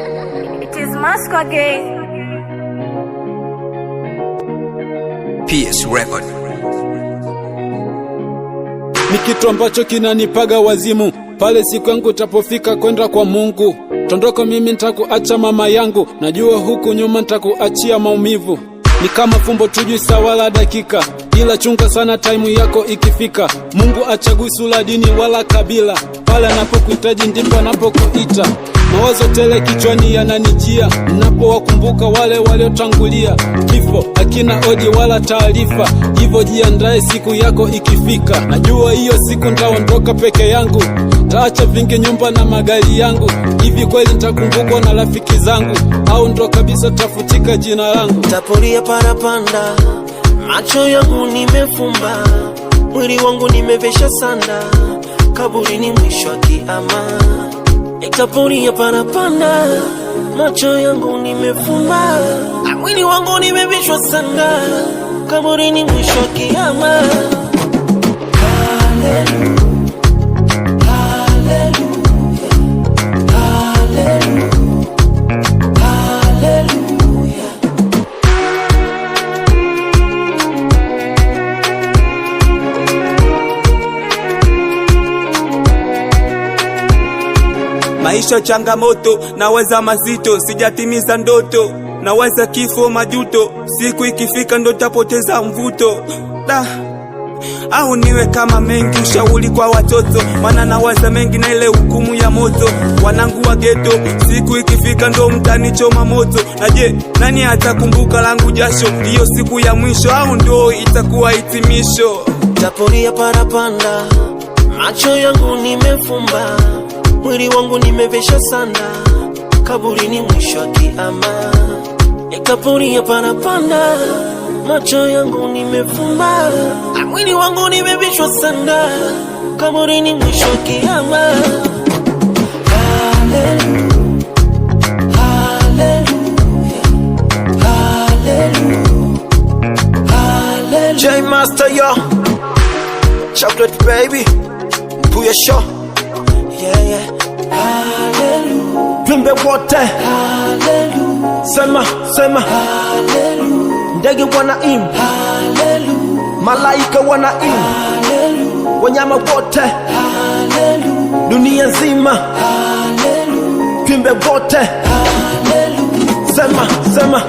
It is Moscow again. PS Record. Ni kitu ambacho kinanipaga wazimu pale siku yangu tapofika kwenda kwa Mungu. Tondoko mimi nitakuacha mama yangu, najua huku nyuma nitakuachia maumivu. Ni kama fumbo tujui wala dakika, ila chunga sana time yako ikifika. Mungu achagui sura, dini wala kabila, pale anapokuhitaji ndipo anapokuita. Mawazo tele kichwani yananijia, ninapowakumbuka wale waliotangulia. Kifo hakina odi wala taarifa, hivyo jiandae siku yako ikifika. Najua hiyo siku nitaondoka peke yangu, taacha vingi nyumba na magari yangu. Hivi kweli nitakumbukwa na rafiki zangu, au ndo kabisa tafutika jina langu? Taporia parapanda, macho yangu nimefumba, mwili wangu nimevesha sanda, kaburi ni mwisho wa kiama. Taporia parapanda, macho yangu nimefumba, mwili wangu nimevesha sanda, kaburi ni mwisho wa kiama. Hallelujah. Maisha changamoto, naweza mazito, sijatimiza ndoto, naweza kifo majuto, siku ikifika ndo tapoteza mvuto. Au niwe kama mengi ushauri kwa watoto, maana nawaza mengi na ile hukumu ya moto. Wanangu wa ghetto, siku ikifika ndo mtanichoma moto. Na je, nani atakumbuka langu jasho, hiyo siku ya mwisho, au ndo itakuwa hitimisho? Taporia parapanda, macho yangu nimefumba, mwili wangu nimevesha sanda, kaburi ni mwisho wa kiama. Taporia parapanda, macho yangu nimefumba, mwili wangu nimeveshwa sanda, kaburi ni mwisho wa kiama. Hallelujah, hallelujah, hallelujah, hallelujah. J Master yo, chocolate baby, Puya show, yeah yeah. Hallelujah, Pimbe wote, hallelujah, sema sema, hallelujah, ndege wanaim, hallelujah, malaika wanaim, hallelujah, wanyama wote, hallelujah, dunia nzima, hallelujah, Pimbe wote, hallelujah, sema sema.